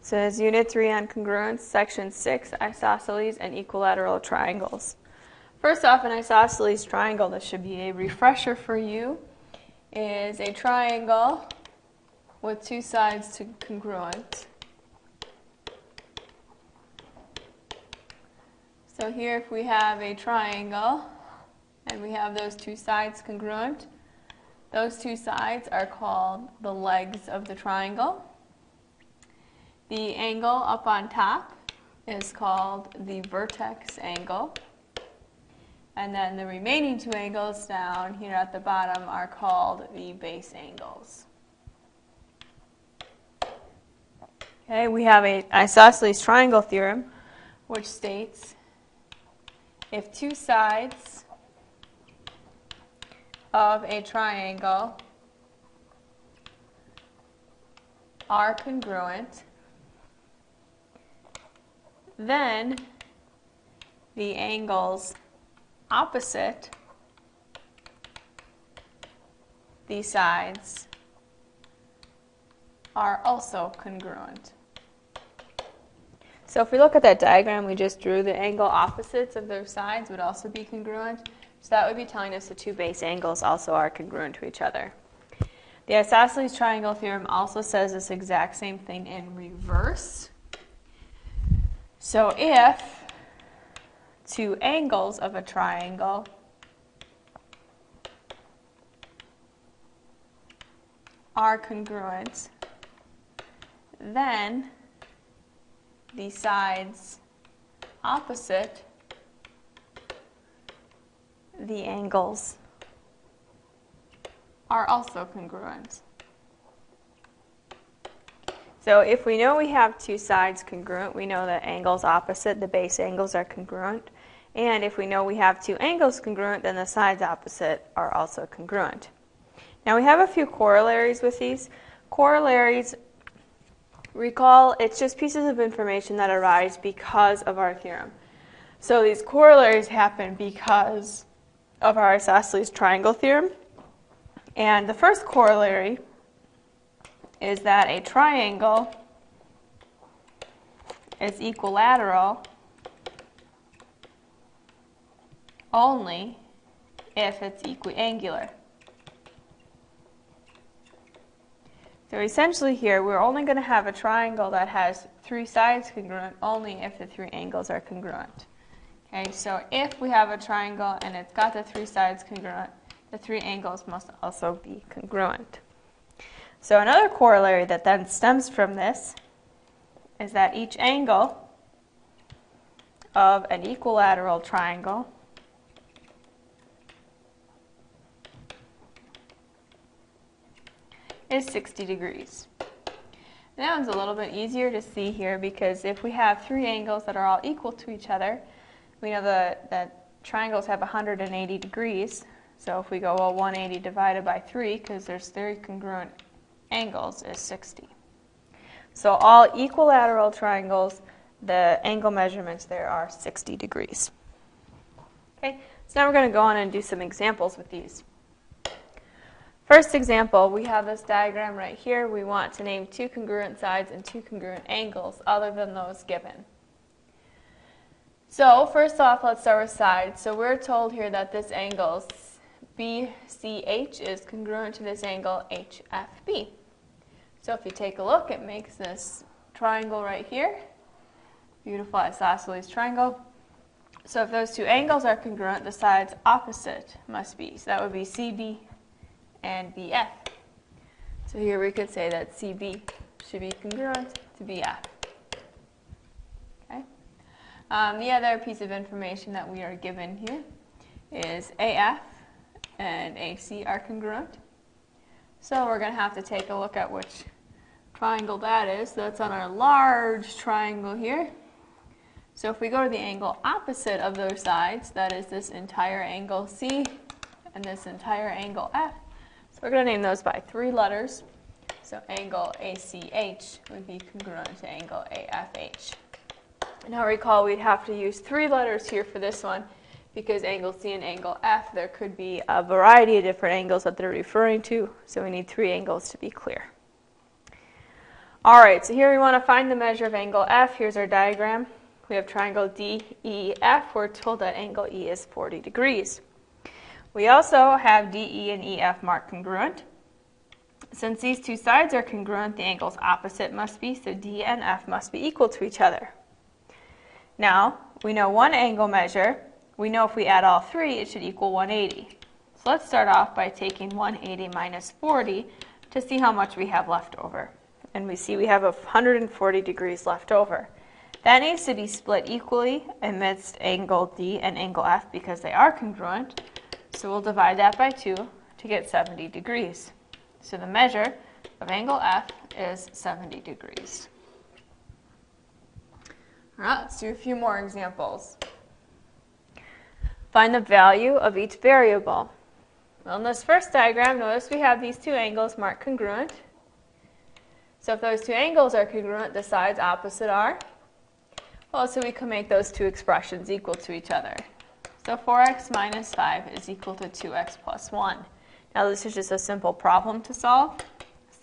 So it's Unit 3 on Congruence, Section 6, Isosceles and Equilateral Triangles. First off, an isosceles triangle, this should be a refresher for you, is a triangle with two sides congruent. So here if we have a triangle and we have those two sides congruent, those two sides are called the legs of the triangle. The angle up on top is called the vertex angle. And then the remaining two angles down here at the bottom are called the base angles. Okay, we have an isosceles triangle theorem which states if two sides of a triangle are congruent, then the angles opposite these sides are also congruent. So if we look at that diagram we just drew, the angle opposites of those sides would also be congruent. So that would be telling us the two base angles also are congruent to each other. The isosceles triangle theorem also says this exact same thing in reverse. So if two angles of a triangle are congruent, then the sides opposite the angles are also congruent. So if we know we have two sides congruent, we know that angles opposite the base angles are congruent. And if we know we have two angles congruent, then the sides opposite are also congruent. Now we have a few corollaries with these. Corollaries, recall, it's just pieces of information that arise because of our theorem. So these corollaries happen because of our isosceles triangle theorem. And the first corollary is that a triangle is equilateral only if it's equiangular. So essentially here we're only going to have a triangle that has three sides congruent only if the three angles are congruent. Okay, so if we have a triangle and it's got the three sides congruent, the three angles must also be congruent. So another corollary that then stems from this is that each angle of an equilateral triangle is 60 degrees. That one's a little bit easier to see here because if we have three angles that are all equal to each other, we know that triangles have 180 degrees. So if we go, well, 180 divided by 3, because there's three congruent angles, is 60. So all equilateral triangles, the angle measurements there are 60 degrees. Okay, so now we're going to go on and do some examples with these. First example, we have this diagram right here. We want to name two congruent sides and two congruent angles other than those given. So first off, let's start with sides. So we're told here that this angle BCH is congruent to this angle HFB. So if you take a look, it makes this triangle right here. Beautiful isosceles triangle. So if those two angles are congruent, the sides opposite must be. So that would be CB and BF. So here we could say that CB should be congruent to BF. Okay. The other piece of information that we are given here is AF and AC are congruent. So we're going to have to take a look at which triangle that is. That's on our large triangle here. So if we go to the angle opposite of those sides, that is this entire angle C and this entire angle F. So we're going to name those by three letters. So angle ACH would be congruent to angle AFH. Now recall we'd have to use three letters here for this one because angle C and angle F, there could be a variety of different angles that they're referring to, so we need three angles to be clear. All right, so here we want to find the measure of angle F. Here's our diagram. We have triangle DEF. We're told that angle E is 40 degrees. We also have DE and EF marked congruent. Since these two sides are congruent, the angles opposite must be, so D and F must be equal to each other. Now, we know one angle measure. We know if we add all three, it should equal 180. So let's start off by taking 180 minus 40 to see how much we have left over. And we see we have 140 degrees left over. That needs to be split equally amidst angle D and angle F because they are congruent. So we'll divide that by 2 to get 70 degrees. So the measure of angle F is 70 degrees. All right, let's do a few more examples. Find the value of each variable. Well, in this first diagram, notice we have these two angles marked congruent. So if those two angles are congruent, the sides opposite are. Well, so we can make those two expressions equal to each other. So 4x minus 5 is equal to 2x plus 1. Now this is just a simple problem to solve.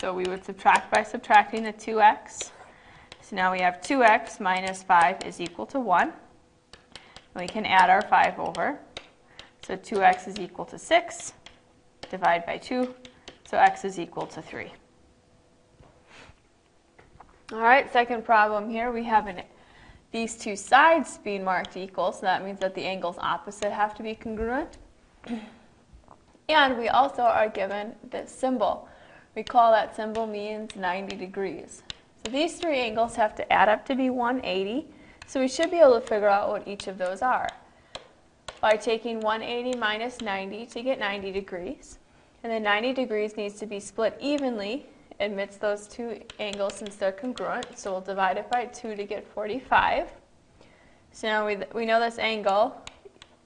So we would subtract by subtracting the 2x. So now we have 2x minus 5 is equal to 1. We can add our 5 over. So 2x is equal to 6. Divide by 2. So x is equal to 3. All right, second problem here. We have these two sides being marked equal, so that means that the angles opposite have to be congruent. And we also are given this symbol. Recall that symbol means 90 degrees. So these three angles have to add up to be 180, so we should be able to figure out what each of those are by taking 180 minus 90 to get 90 degrees. And then 90 degrees needs to be split evenly amidst those two angles since they're congruent, so we'll divide it by 2 to get 45. So now we know this angle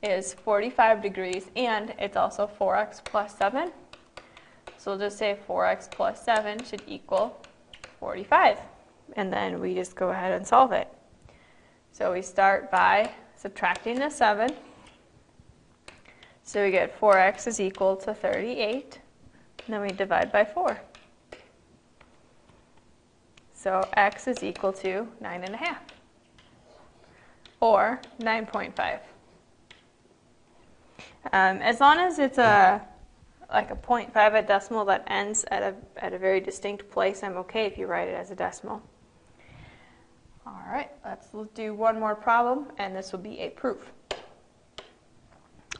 is 45 degrees and it's also 4x plus 7. So we'll just say 4x plus 7 should equal 45. And then we just go ahead and solve it. So we start by subtracting the 7. So we get 4x is equal to 38. And then we divide by 4. So x is equal to 9.5, or 9.5. As long as it's like a 0.5 at decimal that ends at a very distinct place, I'm okay if you write it as a decimal. All right, let's do one more problem, and this will be a proof.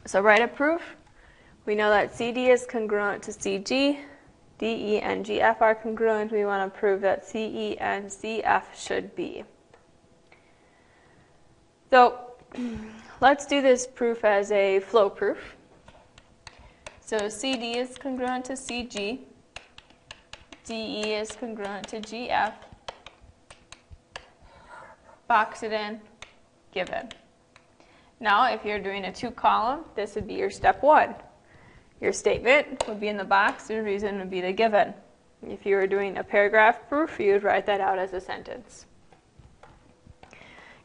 So write a proof. We know that CD is congruent to CG. DE and GF are congruent. We want to prove that CE and CF should be. So let's do this proof as a flow proof. So CD is congruent to CG. DE is congruent to GF. Box it in, given. Now, if you're doing a 2-column, this would be your step 1. Your statement would be in the box, your reason would be the given. If you were doing a paragraph proof, you would write that out as a sentence.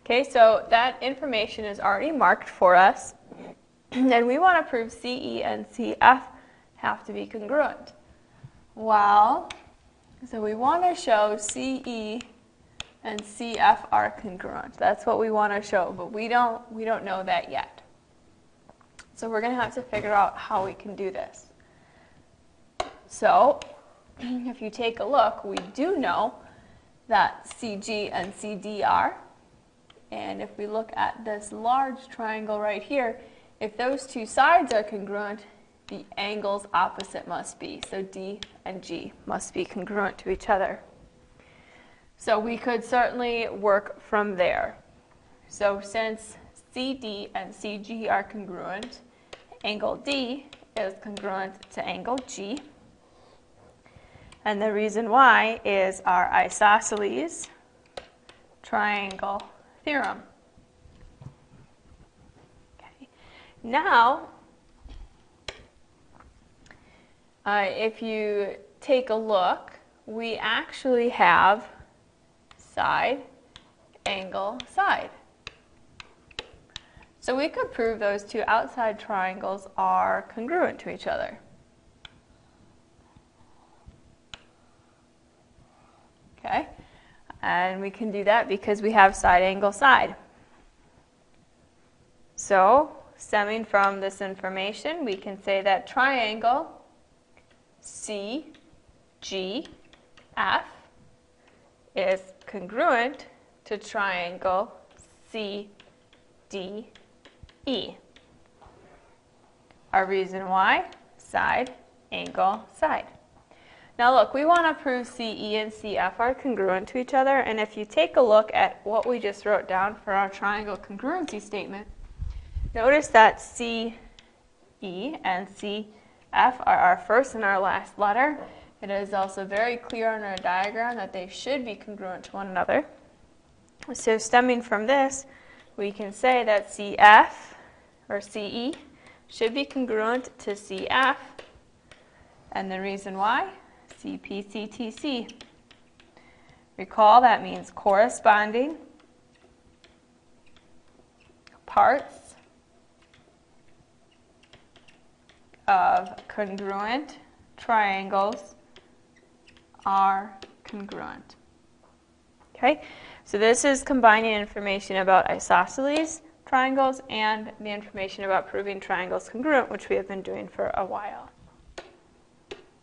Okay, so that information is already marked for us, and we want to prove CE and CF have to be congruent. Well, so we want to show CE and CF are congruent. That's what we want to show, but we don't know that yet. So we're going to have to figure out how we can do this. So if you take a look, we do know that CG and CD are. And if we look at this large triangle right here, if those two sides are congruent, the angles opposite must be. So D and G must be congruent to each other. So we could certainly work from there. So since CD and CG are congruent, angle D is congruent to angle G. And the reason why is our isosceles triangle theorem. Okay. Now, if you take a look, we actually have side, angle, side. So we could prove those two outside triangles are congruent to each other. Okay, And we can do that because we have side angle side. So, stemming from this information, we can say that triangle CGF is congruent to triangle CDE. Our reason why? Side, angle, side. Now look, we want to prove CE and CF are congruent to each other, and if you take a look at what we just wrote down for our triangle congruency statement, notice that CE and CF are our first and our last letter. It is also very clear on our diagram that they should be congruent to one another. So stemming from this, we can say that CF, or CE, should be congruent to CF. And the reason why? CPCTC. Recall that means corresponding parts of congruent triangles are congruent. Okay, so this is combining information about isosceles triangles and the information about proving triangles congruent, which we have been doing for a while.